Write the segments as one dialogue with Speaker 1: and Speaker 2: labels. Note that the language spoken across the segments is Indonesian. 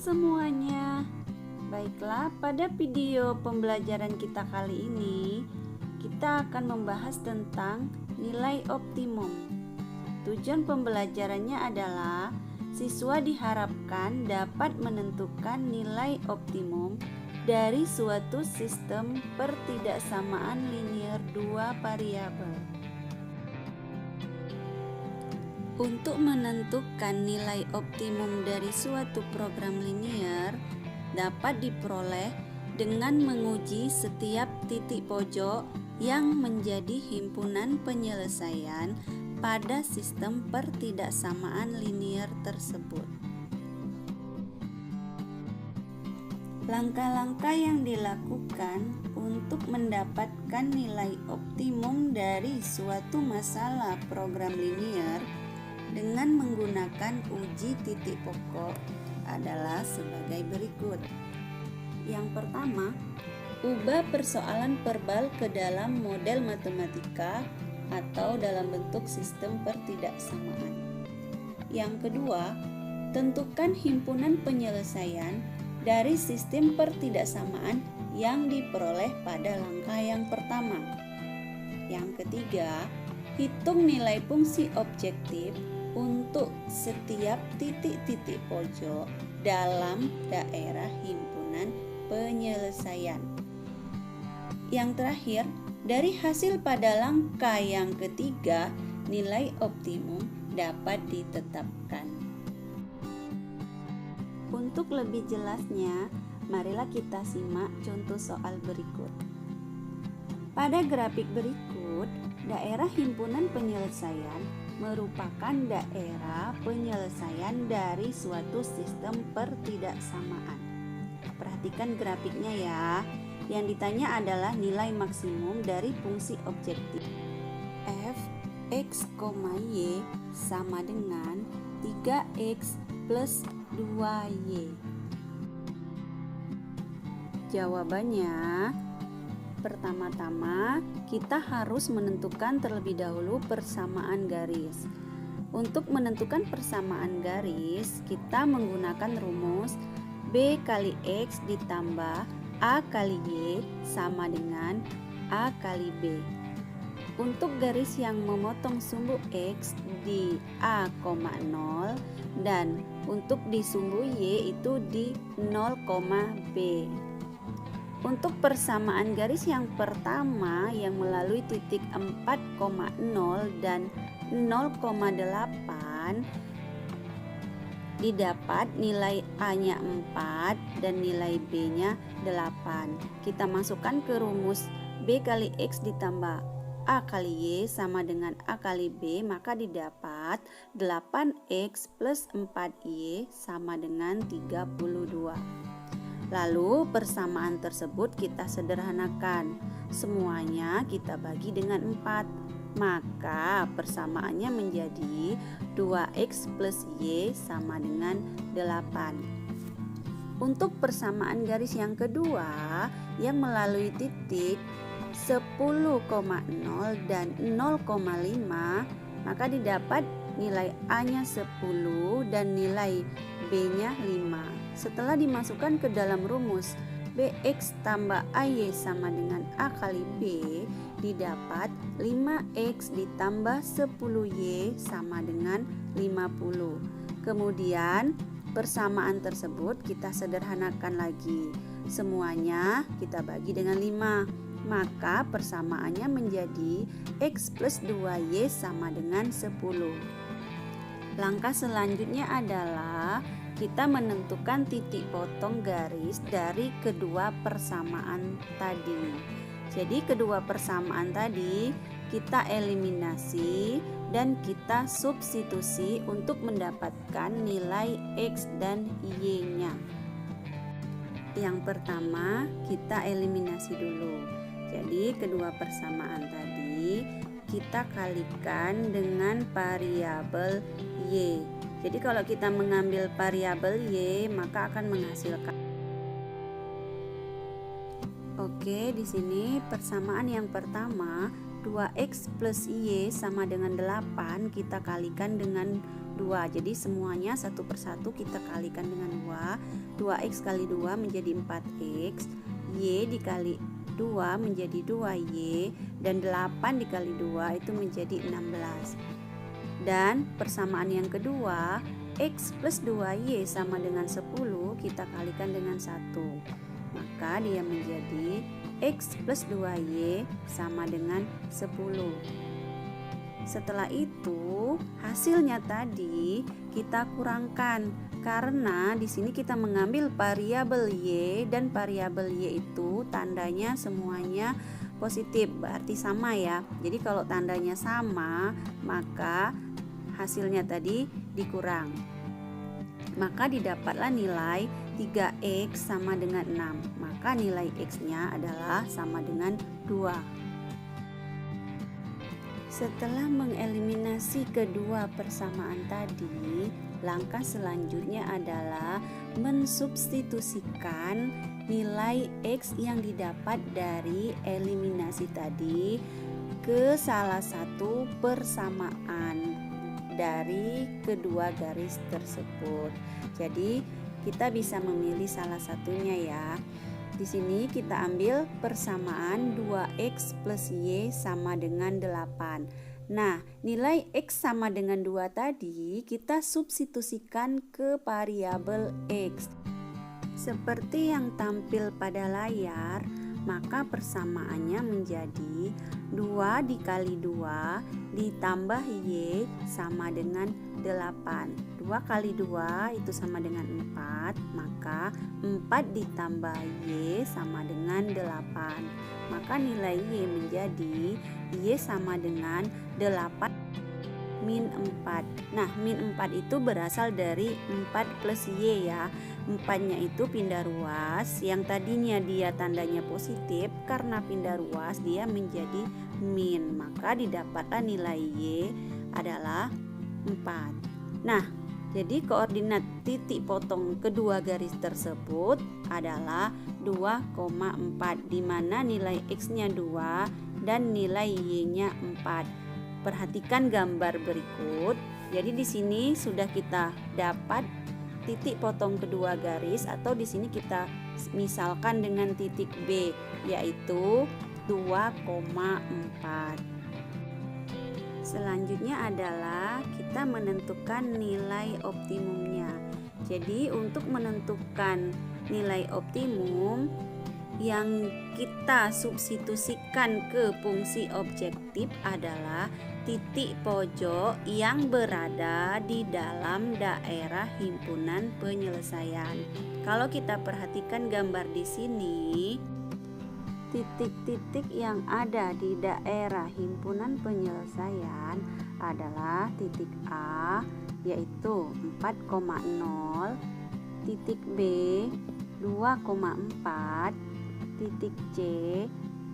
Speaker 1: semuanya. Baiklah, pada video pembelajaran kita kali ini kita akan membahas tentang nilai optimum. Tujuan pembelajarannya adalah siswa diharapkan dapat menentukan nilai optimum dari suatu sistem pertidaksamaan linear dua variabel. Untuk menentukan nilai optimum dari suatu program linear dapat diperoleh dengan menguji setiap titik pojok yang menjadi himpunan penyelesaian pada sistem pertidaksamaan linear tersebut. Langkah-langkah yang dilakukan untuk mendapatkan nilai optimum dari suatu masalah program linear dengan menggunakan uji titik pokok adalah sebagai berikut. Yang pertama, ubah persoalan verbal ke dalam model matematika atau dalam bentuk sistem pertidaksamaan. Yang kedua, tentukan himpunan penyelesaian dari sistem pertidaksamaan yang diperoleh pada langkah yang pertama. Yang ketiga, hitung nilai fungsi objektif untuk setiap titik-titik pojok dalam daerah himpunan penyelesaian. Yang terakhir, dari hasil pada langkah yang ketiga, nilai optimum dapat ditetapkan. Untuk lebih jelasnya, marilah kita simak contoh soal berikut. Pada grafik berikut, daerah himpunan penyelesaian merupakan daerah penyelesaian dari suatu sistem pertidaksamaan. Perhatikan grafiknya ya. Yang ditanya adalah nilai maksimum dari fungsi objektif f x, y sama dengan 3x plus 2y. Jawabannya, pertama-tama kita harus menentukan terlebih dahulu persamaan garis. Untuk menentukan persamaan garis, kita menggunakan rumus B kali X ditambah A kali Y sama dengan A kali B. Untuk garis yang memotong sumbu X di A, 0 dan untuk di sumbu Y itu di 0, B. Untuk persamaan garis yang pertama yang melalui titik 4,0 dan 0,8 didapat nilai A-nya 4 dan nilai B-nya 8. Kita masukkan ke rumus B kali X ditambah A kali Y sama dengan A kali B, maka didapat 8X plus 4Y sama dengan 32. Lalu persamaan tersebut kita sederhanakan. Semuanya kita bagi dengan 4. Maka persamaannya menjadi 2X plus Y sama dengan 8. Untuk persamaan garis yang kedua yang melalui titik 10,0 dan 0,5, maka didapat nilai A-nya 10 dan nilai B-nya 5. Setelah dimasukkan ke dalam rumus BX tambah AY sama dengan A kali B, didapat 5X ditambah 10Y sama dengan 50. Kemudian persamaan tersebut kita sederhanakan lagi. Semuanya kita bagi dengan 5. Maka persamaannya menjadi X plus 2Y sama dengan 10. Langkah selanjutnya adalah kita menentukan titik potong garis dari kedua persamaan tadi. Jadi kedua persamaan tadi kita eliminasi dan kita substitusi untuk mendapatkan nilai X dan Y-nya. Yang pertama kita eliminasi dulu. Jadi kedua persamaan tadi kita kalikan dengan variabel Y. Jadi kalau kita mengambil variabel Y, maka akan menghasilkan. Oke, di sini persamaan yang pertama 2X plus Y sama dengan 8 kita kalikan dengan 2. Jadi semuanya satu persatu kita kalikan dengan 2. 2x kali 2 menjadi 4x, y dikali 2 menjadi 2y, dan 8 dikali 2 itu menjadi 16. Dan persamaan yang kedua, x plus 2y sama dengan 10, kita kalikan dengan 1. Maka dia menjadi x plus 2y sama dengan 10. Setelah itu, hasilnya tadi kita kurangkan karena di sini kita mengambil variabel y dan variabel y itu tandanya semuanya positif, berarti sama ya. Jadi kalau tandanya sama, maka hasilnya tadi dikurang. Maka didapatlah nilai 3x sama dengan 6. Maka nilai x-nya adalah sama dengan 2. Setelah mengeliminasi kedua persamaan tadi, langkah selanjutnya adalah mensubstitusikan nilai x yang didapat dari eliminasi tadi ke salah satu persamaan dari kedua garis tersebut. Jadi kita bisa memilih salah satunya ya. Di sini kita ambil persamaan 2x plus y sama dengan 8. Nah, nilai x sama dengan 2 tadi kita substitusikan ke variabel x. Seperti yang tampil pada layar, maka persamaannya menjadi 2 dikali 2 ditambah y sama dengan 8. 2 kali 2 itu sama dengan 4, maka 4 ditambah y sama dengan 8. Maka nilai y menjadi y sama dengan 8 min 4. Nah, min 4 itu berasal dari 4 plus y ya. 4-nya itu pindah ruas, yang tadinya dia tandanya positif, karena pindah ruas dia menjadi min. Maka didapatlah nilai y adalah 4. Nah, jadi koordinat titik potong kedua garis tersebut adalah 2,4, di mana nilai x-nya 2 dan nilai y-nya 4. Perhatikan gambar berikut. Jadi di sini sudah kita dapat titik potong kedua garis, atau di sini kita misalkan dengan titik B, yaitu 2,4. Selanjutnya adalah kita menentukan nilai optimumnya. Jadi untuk menentukan nilai optimum yang kita substitusikan ke fungsi objektif adalah titik pojok yang berada di dalam daerah himpunan penyelesaian. Kalau kita perhatikan gambar di sini, titik-titik yang ada di daerah himpunan penyelesaian adalah titik A yaitu 4,0, titik B 2,4, titik C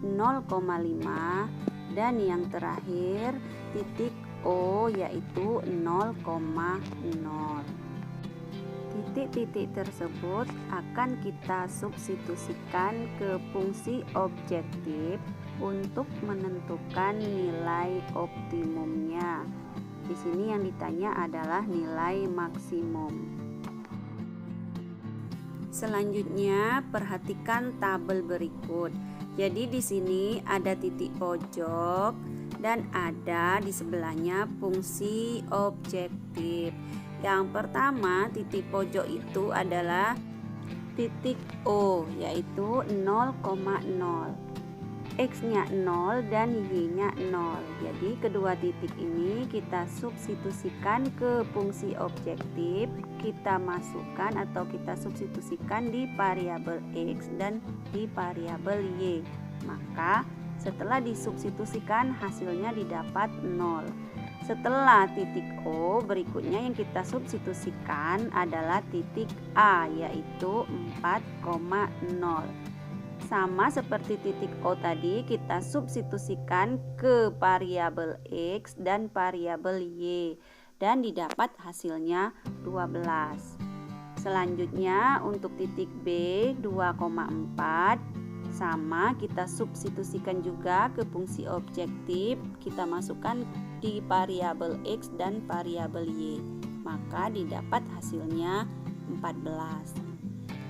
Speaker 1: 0,5, dan yang terakhir titik O yaitu 0,0. Titik-titik tersebut akan kita substitusikan ke fungsi objektif untuk menentukan nilai optimumnya. Di sini yang ditanya adalah nilai maksimum. Selanjutnya perhatikan tabel berikut. Jadi di sini ada titik pojok dan ada di sebelahnya fungsi objektif. Yang pertama, titik pojok itu adalah titik O yaitu 0,0. X-nya 0 dan Y-nya 0. Jadi kedua titik ini kita substitusikan ke fungsi objektif, kita masukkan atau kita substitusikan di variabel X dan di variabel Y. Maka setelah disubstitusikan hasilnya didapat 0. Setelah titik O, berikutnya yang kita substitusikan adalah titik A yaitu 4,0. Sama seperti titik O tadi, kita substitusikan ke variabel X dan variabel Y dan didapat hasilnya 12. Selanjutnya untuk titik B 2,4, sama kita substitusikan juga ke fungsi objektif, kita masukkan di variabel X dan variabel Y. maka didapat hasilnya 14.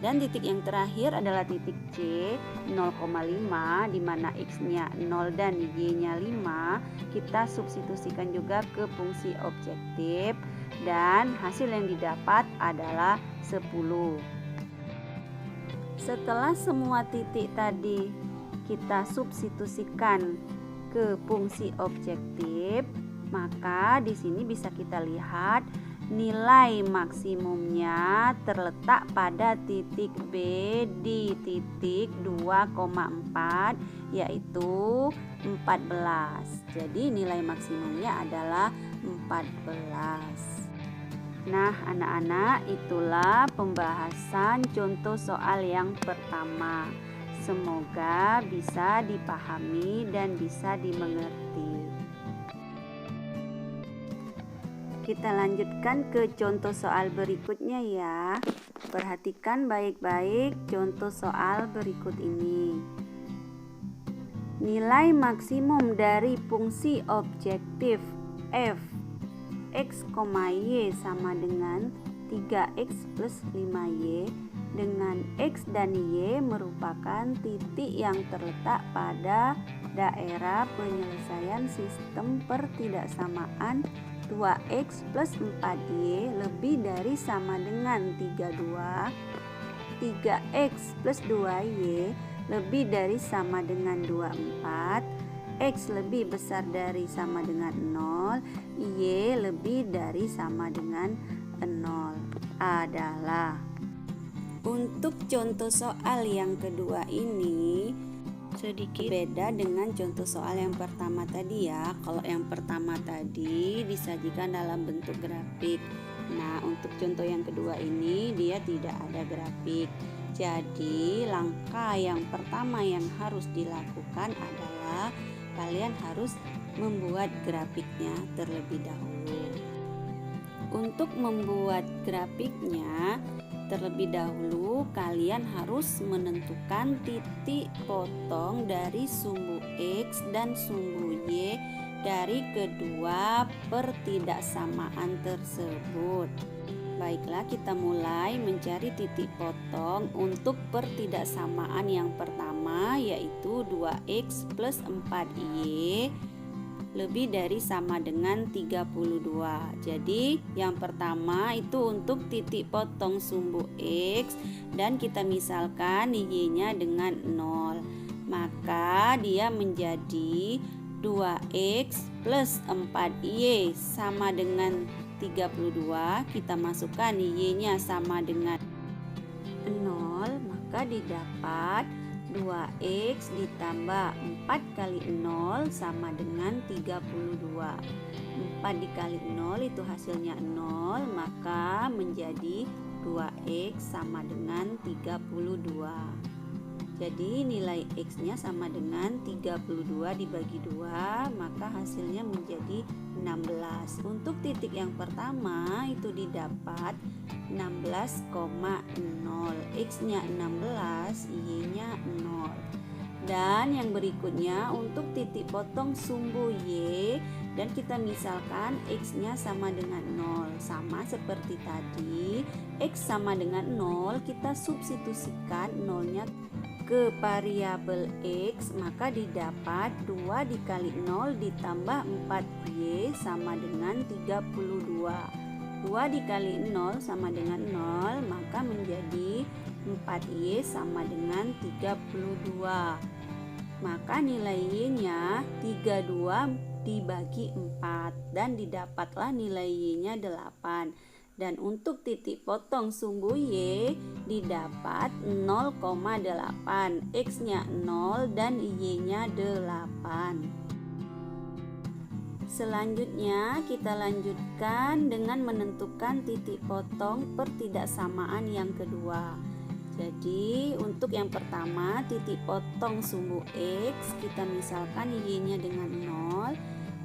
Speaker 1: Dan titik yang terakhir adalah titik C 0,5 di mana X-nya 0 dan Y-nya 5. Kita substitusikan juga ke fungsi objektif dan hasil yang didapat adalah 10. Setelah semua titik tadi kita substitusikan ke fungsi objektif, maka di sini bisa kita lihat nilai maksimumnya terletak pada titik B di titik 2,4 yaitu 14. Jadi nilai maksimumnya adalah 14. Nah, anak-anak, itulah pembahasan contoh soal yang pertama. Semoga bisa dipahami dan bisa dimengerti. Kita lanjutkan ke contoh soal berikutnya ya. Perhatikan baik-baik contoh soal berikut ini. Nilai maksimum dari fungsi objektif f x, y sama dengan 3x plus 5y dengan x dan y merupakan titik yang terletak pada daerah penyelesaian sistem pertidaksamaan 2x plus 4y lebih dari sama dengan 32, 3x plus 2y lebih dari sama dengan 24, x lebih besar dari sama dengan 0, y lebih dari sama dengan 0 adalah. Untuk contoh soal yang kedua ini sedikit beda dengan contoh soal yang pertama tadi ya. Kalau yang pertama tadi disajikan dalam bentuk grafik. Nah, untuk contoh yang kedua ini dia tidak ada grafik. Jadi, langkah yang pertama yang harus dilakukan adalah kalian harus membuat grafiknya terlebih dahulu. Untuk membuat grafiknya terlebih dahulu kalian harus menentukan titik potong dari sumbu X dan sumbu Y dari kedua pertidaksamaan tersebut. Baiklah, kita mulai mencari titik potong untuk pertidaksamaan yang pertama yaitu 2X plus 4Y lebih dari sama dengan 32. Jadi yang pertama itu untuk titik potong sumbu X dan kita misalkan Y-nya dengan 0. Maka dia menjadi 2X plus 4Y sama dengan 32. Kita masukkan Y-nya sama dengan 0, maka didapat 2x ditambah 4 kali 0 sama dengan 32. 4 dikali 0 itu hasilnya 0, maka menjadi 2x sama dengan 32. Jadi nilai x-nya sama dengan 32 dibagi 2, maka hasilnya menjadi 16. Untuk titik yang pertama itu didapat 16,0, x-nya 16, y-nya 0. Dan yang berikutnya untuk titik potong sumbu y dan kita misalkan x-nya sama dengan 0. Sama seperti tadi, x sama dengan 0, kita substitusikan 0-nya ke variabel x, maka didapat 2 dikali 0 ditambah 4y sama dengan 32. 2 dikali 0 sama dengan 0, maka menjadi 4y sama dengan 32. Maka nilai y-nya 32 dibagi 4 dan didapatlah nilai y-nya 8. Dan untuk titik potong sumbu y didapat 0,8, x-nya 0 dan y-nya 8. Selanjutnya kita lanjutkan dengan menentukan titik potong pertidaksamaan yang kedua. Jadi untuk yang pertama titik potong sumbu x kita misalkan y-nya dengan 0,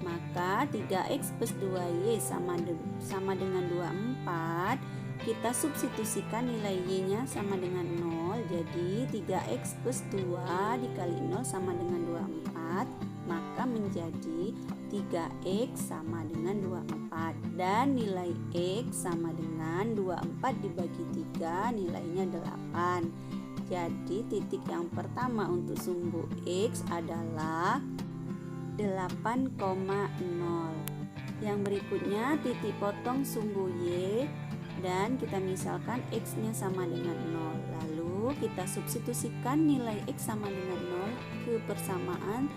Speaker 1: maka 3x plus 2y sama dengan 24. Kita substitusikan nilai y-nya sama dengan 0. Jadi 3x plus 2 dikali 0 sama dengan 24, maka menjadi Jadi 3x sama dengan 24 dan nilai x sama dengan 24 dibagi 3 nilainya 8. Jadi titik yang pertama untuk sumbu x adalah 8,0. Yang berikutnya titik potong sumbu y dan kita misalkan x-nya sama dengan 0. Lalu kita substitusikan nilai x sama dengan 0 ke persamaan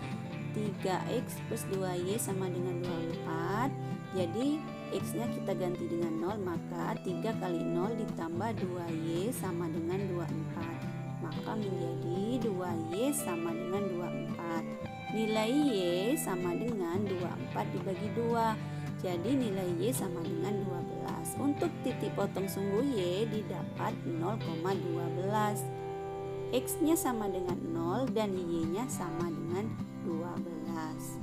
Speaker 1: 3x plus 2y sama dengan 24. Jadi x-nya kita ganti dengan 0, maka 3 kali 0 ditambah 2y sama dengan 24. Maka menjadi 2y sama dengan 24. Nilai y sama dengan 24 dibagi 2. Jadi nilai y sama dengan 12. Untuk titik potong sumbu y didapat 0,12. X-nya sama dengan 0 dan y-nya sama dengan 12.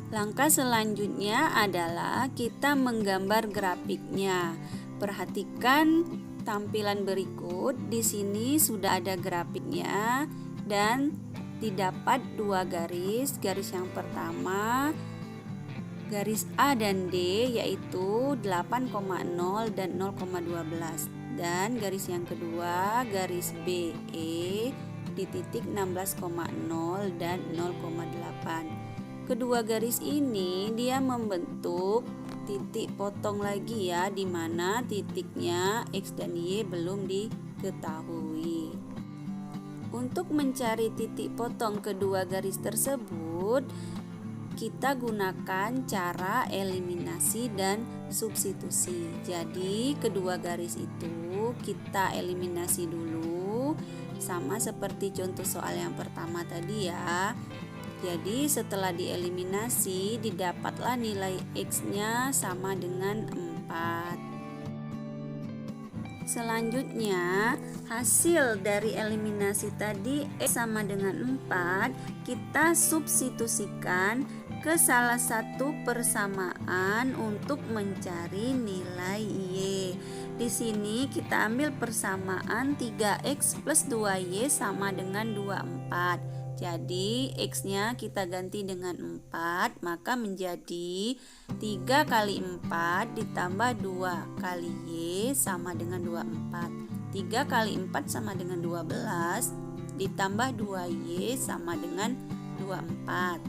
Speaker 1: Langkah selanjutnya adalah kita menggambar grafiknya. Perhatikan tampilan berikut. Di sini sudah ada grafiknya dan didapat dua garis. Garis yang pertama garis A dan D yaitu 8,0 dan 0,12. Dan garis yang kedua garis BE di titik 16,0 dan 0,8. Kedua garis ini dia membentuk titik potong lagi ya, di mana titiknya X dan Y belum diketahui. Untuk mencari titik potong kedua garis tersebut, kita gunakan cara eliminasi dan substitusi. Jadi kedua garis itu kita eliminasi dulu, sama seperti contoh soal yang pertama tadi ya. Jadi setelah dieliminasi didapatlah nilai X-nya sama dengan 4. Selanjutnya hasil dari eliminasi tadi X sama dengan 4 kita substitusikan ke salah satu persamaan untuk mencari nilai Y. Di sini kita ambil persamaan 3X plus 2Y sama dengan 24. Jadi X-nya kita ganti dengan 4, maka menjadi 3 kali 4 ditambah 2 kali Y sama dengan 24. 3 kali 4 sama dengan 12 ditambah 2Y sama dengan 24.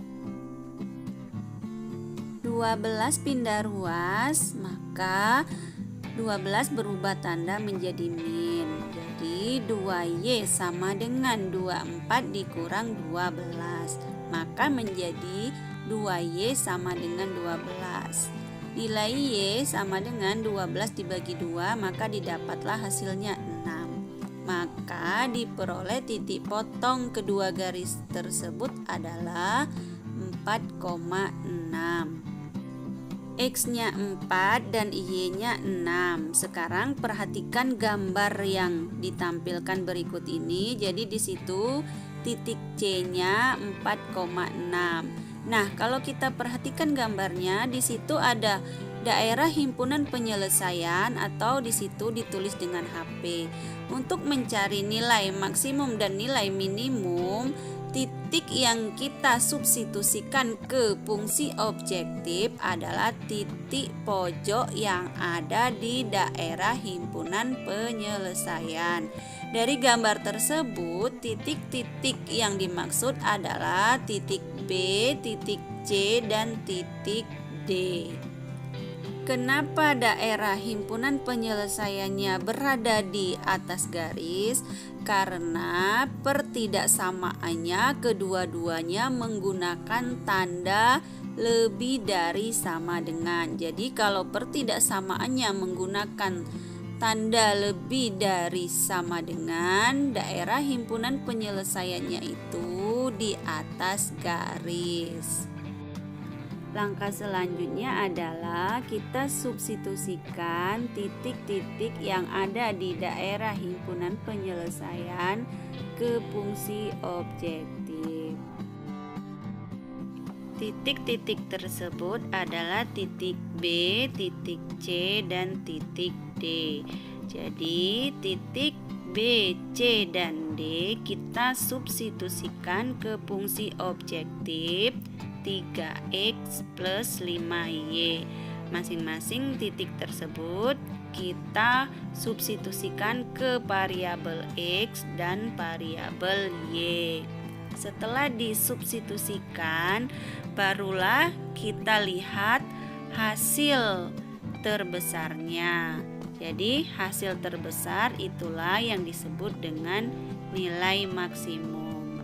Speaker 1: 12 pindah ruas, maka 12 berubah tanda menjadi min. Jadi 2Y sama dengan 24 dikurang 12, maka menjadi 2Y sama dengan 12. Nilai Y sama dengan 12 dibagi 2, maka didapatlah hasilnya 6. Maka diperoleh titik potong kedua garis tersebut adalah 4,6. X-nya 4 dan Y-nya 6. Sekarang perhatikan gambar yang ditampilkan berikut ini. Jadi di situ titik C-nya 4,6. Nah, kalau kita perhatikan gambarnya, di situ ada daerah himpunan penyelesaian atau di situ ditulis dengan HP. Untuk mencari nilai maksimum dan nilai minimum, titik yang kita substitusikan ke fungsi objektif adalah titik pojok yang ada di daerah himpunan penyelesaian. Dari gambar tersebut, titik-titik yang dimaksud adalah titik B, titik C, dan titik D. Kenapa daerah himpunan penyelesaiannya berada di atas garis? Karena pertidaksamaannya kedua-duanya menggunakan tanda lebih dari sama dengan. Jadi kalau pertidaksamaannya menggunakan tanda lebih dari sama dengan, daerah himpunan penyelesaiannya itu di atas garis. Langkah selanjutnya adalah kita substitusikan titik-titik yang ada di daerah himpunan penyelesaian ke fungsi objektif. Titik-titik tersebut adalah titik B, titik C, dan titik D. Jadi titik B, C, dan D kita substitusikan ke fungsi objektif 3x plus 5y. Masing-masing titik tersebut kita substitusikan ke variabel x dan variabel y. Setelah disubstitusikan, barulah kita lihat hasil terbesarnya. Jadi hasil terbesar itulah yang disebut dengan nilai maksimum.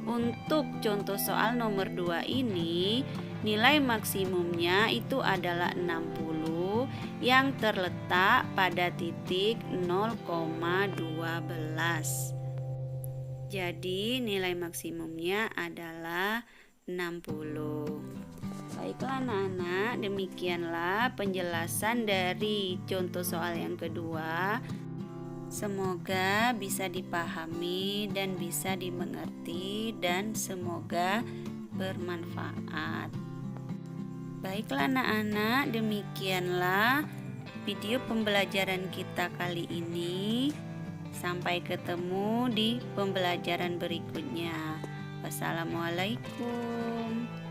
Speaker 1: Untuk contoh soal nomor 2 ini, nilai maksimumnya itu adalah 60 yang terletak pada titik 0,12. Jadi nilai maksimumnya adalah 60. Baiklah anak-anak, demikianlah penjelasan dari contoh soal yang kedua. Semoga bisa dipahami dan bisa dimengerti dan semoga bermanfaat. Baiklah anak-anak, demikianlah video pembelajaran kita kali ini. Sampai ketemu di pembelajaran berikutnya. Wassalamualaikum.